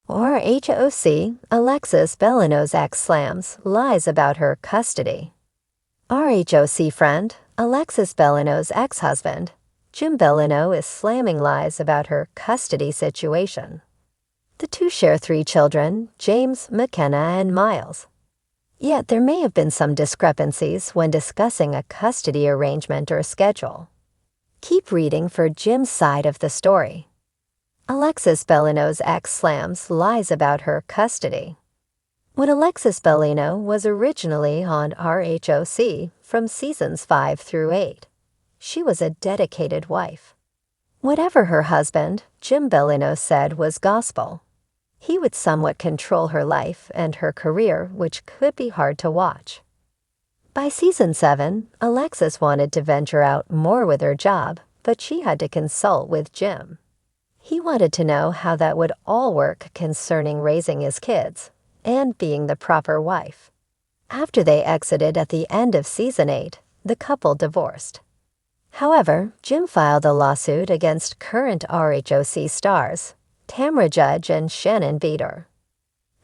RHOC, Alexis Bellino's ex slams lies about her custody. RHOC friend, Alexis Bellino's ex-husband, Jim Bellino, is slamming lies about her custody situation. The two share 3 children, James, McKenna, and Miles. Yet there may have been some discrepancies when discussing a custody arrangement or schedule. Keep reading for Jim's side of the story. Alexis Bellino's ex slams lies about her custody. When Alexis Bellino was originally on RHOC from seasons 5 through 8, she was a dedicated wife. Whatever her husband, Jim Bellino, said was gospel. He would somewhat control her life and her career, which could be hard to watch. By season 7, Alexis wanted to venture out more with her job, but she had to consult with Jim. He wanted to know how that would all work concerning raising his kids and being the proper wife. After they exited at the end of season 8, the couple divorced. However, Jim filed a lawsuit against current RHOC stars, Tamra Judge and Shannon Beater.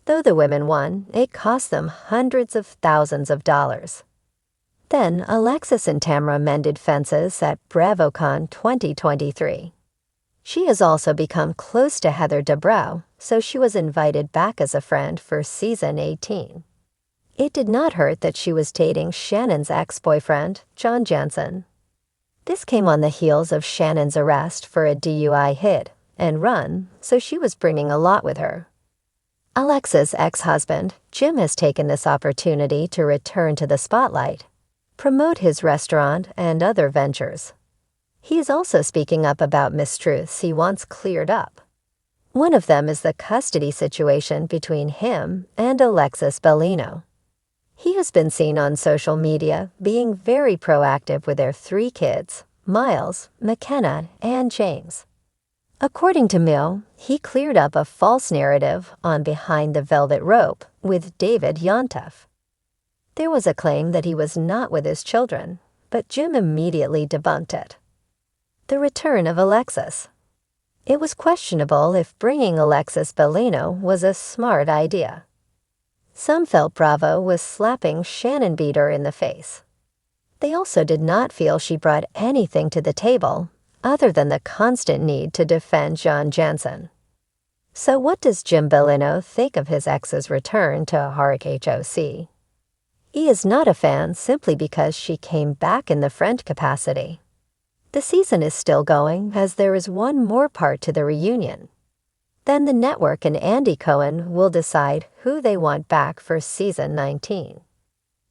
Though the women won, it cost them hundreds of thousands of dollars. Then Alexis and Tamra mended fences at BravoCon 2023. She has also become close to Heather Dubrow, so she was invited back as a friend for season 18. It did not hurt that she was dating Shannon's ex-boyfriend, John Jansen. This came on the heels of Shannon's arrest for a DUI hit and run, so she was bringing a lot with her. Alexis' ex-husband, Jim, has taken this opportunity to return to the spotlight, promote his restaurant and other ventures. He is also speaking up about mistruths he wants cleared up. One of them is the custody situation between him and Alexis Bellino. He has been seen on social media being very proactive with their 3 kids, Miles, McKenna, and James. According to Mill, he cleared up a false narrative on Behind the Velvet Rope with David Yontef. There was a claim that he was not with his children, but Jim immediately debunked it. The return of Alexis. It was questionable if bringing Alexis Bellino was a smart idea. Some felt Bravo was slapping Shannon Beater in the face. They also did not feel she brought anything to the table other than the constant need to defend John Jansen. So what does Jim Bellino think of his ex's return to RHOC? He is not a fan simply because she came back in the friend capacity. The season is still going as there is one more part to the reunion. Then the network and Andy Cohen will decide who they want back for season 19.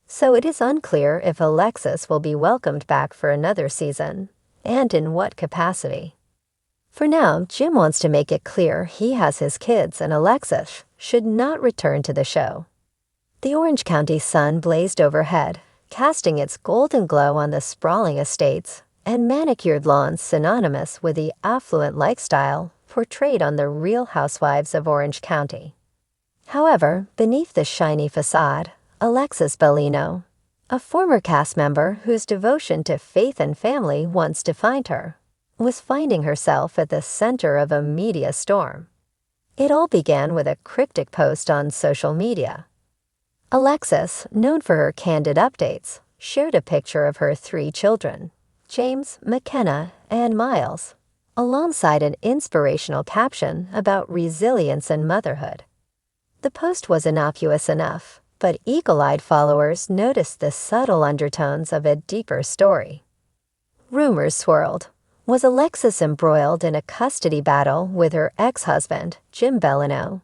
So it is unclear if Alexis will be welcomed back for another season, and in what capacity. For now, Jim wants to make it clear he has his kids and Alexis should not return to the show. The Orange County sun blazed overhead, casting its golden glow on the sprawling estates and manicured lawns synonymous with the affluent lifestyle portrayed on the Real Housewives of Orange County. However, beneath the shiny facade, Alexis Bellino, a former cast member whose devotion to faith and family once defined her, was finding herself at the center of a media storm. It all began with a cryptic post on social media. Alexis, known for her candid updates, shared a picture of her 3 children, James, McKenna, and Miles, alongside an inspirational caption about resilience and motherhood. The post was innocuous enough, but eagle-eyed followers noticed the subtle undertones of a deeper story. Rumors swirled. Was Alexis embroiled in a custody battle with her ex-husband, Jim Bellino?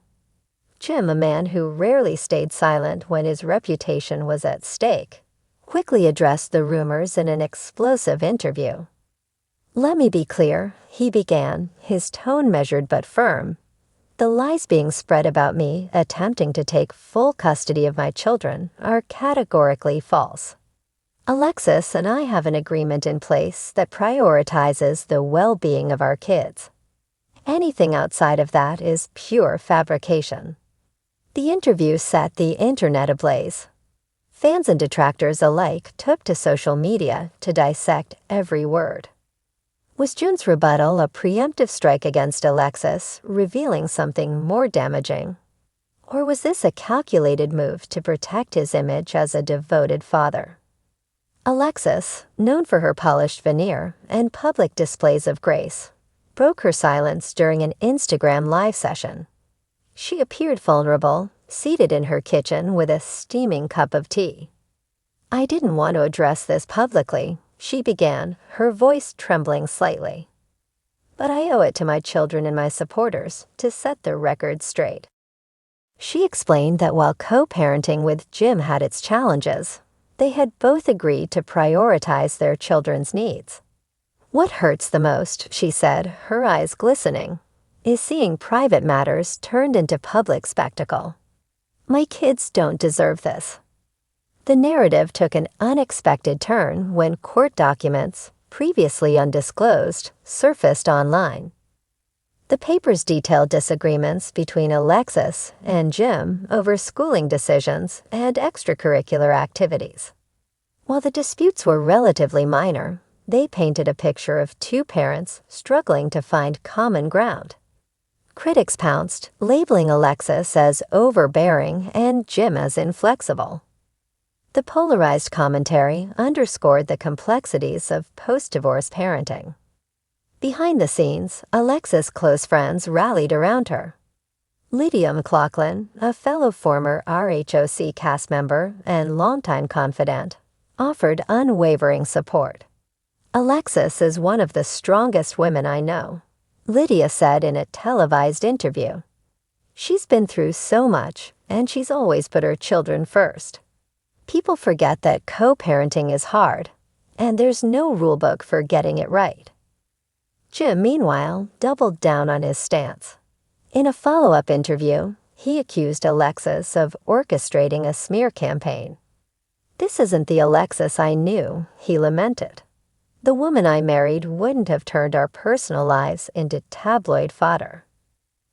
Jim, a man who rarely stayed silent when his reputation was at stake, quickly addressed the rumors in an explosive interview. "Let me be clear," he began, his tone measured but firm. "The lies being spread about me attempting to take full custody of my children are categorically false. Alexis and I have an agreement in place that prioritizes the well-being of our kids. Anything outside of that is pure fabrication." The interview set the internet ablaze. Fans and detractors alike took to social media to dissect every word. Was June's rebuttal a preemptive strike against Alexis, revealing something more damaging? Or was this a calculated move to protect his image as a devoted father? Alexis, known for her polished veneer and public displays of grace, broke her silence during an Instagram live session. She appeared vulnerable, seated in her kitchen with a steaming cup of tea. "I didn't want to address this publicly," she began, her voice trembling slightly. "But I owe it to my children and my supporters to set the record straight." She explained that while co-parenting with Jim had its challenges, they had both agreed to prioritize their children's needs. "What hurts the most," she said, her eyes glistening, "is seeing private matters turned into public spectacle. My kids don't deserve this." The narrative took an unexpected turn when court documents, previously undisclosed, surfaced online. The papers detailed disagreements between Alexis and Jim over schooling decisions and extracurricular activities. While the disputes were relatively minor, they painted a picture of two parents struggling to find common ground. Critics pounced, labeling Alexis as overbearing and Jim as inflexible. The polarized commentary underscored the complexities of post-divorce parenting. Behind the scenes, Alexis' close friends rallied around her. Lydia McLaughlin, a fellow former RHOC cast member and longtime confidant, offered unwavering support. "Alexis is one of the strongest women I know," Lydia said in a televised interview. "She's been through so much, and she's always put her children first. People forget that co-parenting is hard, and there's no rulebook for getting it right." Jim, meanwhile, doubled down on his stance. In a follow-up interview, he accused Alexis of orchestrating a smear campaign. "This isn't the Alexis I knew," he lamented. "The woman I married wouldn't have turned our personal lives into tabloid fodder."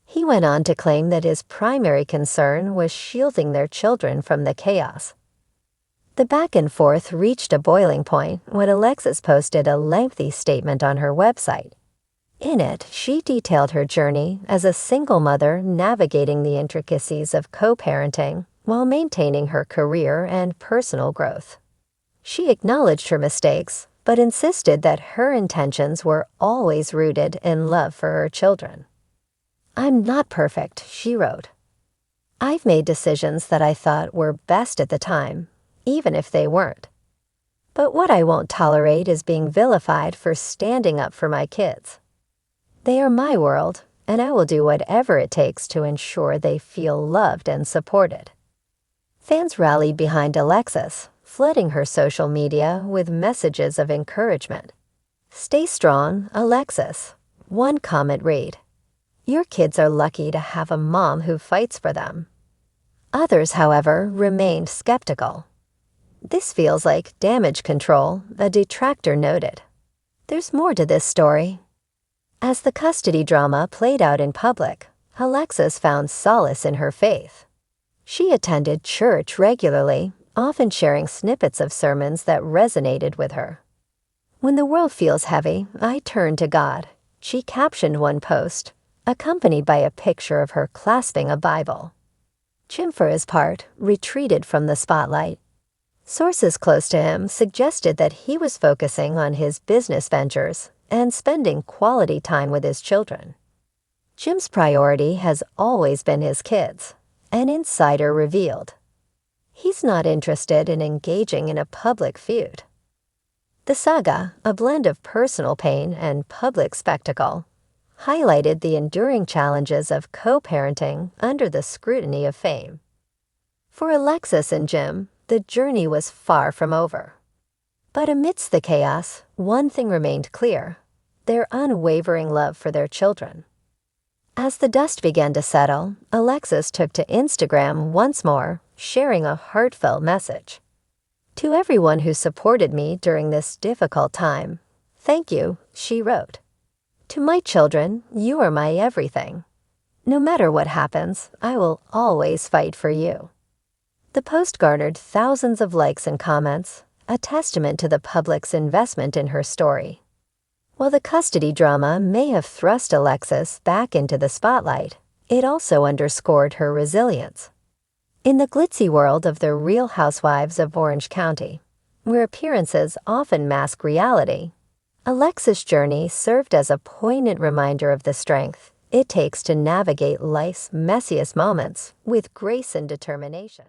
He went on to claim that his primary concern was shielding their children from the chaos. The back and forth reached a boiling point when Alexis posted a lengthy statement on her website. In it, she detailed her journey as a single mother navigating the intricacies of co-parenting while maintaining her career and personal growth. She acknowledged her mistakes, but insisted that her intentions were always rooted in love for her children. "I'm not perfect," she wrote. "I've made decisions that I thought were best at the time, even if they weren't. But what I won't tolerate is being vilified for standing up for my kids. They are my world, and I will do whatever it takes to ensure they feel loved and supported." Fans rallied behind Alexis, flooding her social media with messages of encouragement. "Stay strong, Alexis." One comment read, "Your kids are lucky to have a mom who fights for them." Others, however, remained skeptical. "This feels like damage control," a detractor noted. There's more to this story. As the custody drama played out in public, Alexis found solace in her faith. She attended church regularly, often sharing snippets of sermons that resonated with her. "When the world feels heavy, I turn to God," she captioned one post, accompanied by a picture of her clasping a Bible. Jim, for his part, retreated from the spotlight. Sources close to him suggested that he was focusing on his business ventures and spending quality time with his children. Jim's priority has always been his kids, an insider revealed. He's not interested in engaging in a public feud. The saga, a blend of personal pain and public spectacle, highlighted the enduring challenges of co-parenting under the scrutiny of fame. For Alexis and Jim, the journey was far from over. But amidst the chaos, one thing remained clear: their unwavering love for their children. As the dust began to settle, Alexis took to Instagram once more, sharing a heartfelt message. "To everyone who supported me during this difficult time, thank you," she wrote. "To my children, you are my everything. No matter what happens, I will always fight for you." The post garnered thousands of likes and comments, a testament to the public's investment in her story. While the custody drama may have thrust Alexis back into the spotlight, it also underscored her resilience. In the glitzy world of the Real Housewives of Orange County, where appearances often mask reality, Alexis' journey served as a poignant reminder of the strength it takes to navigate life's messiest moments with grace and determination.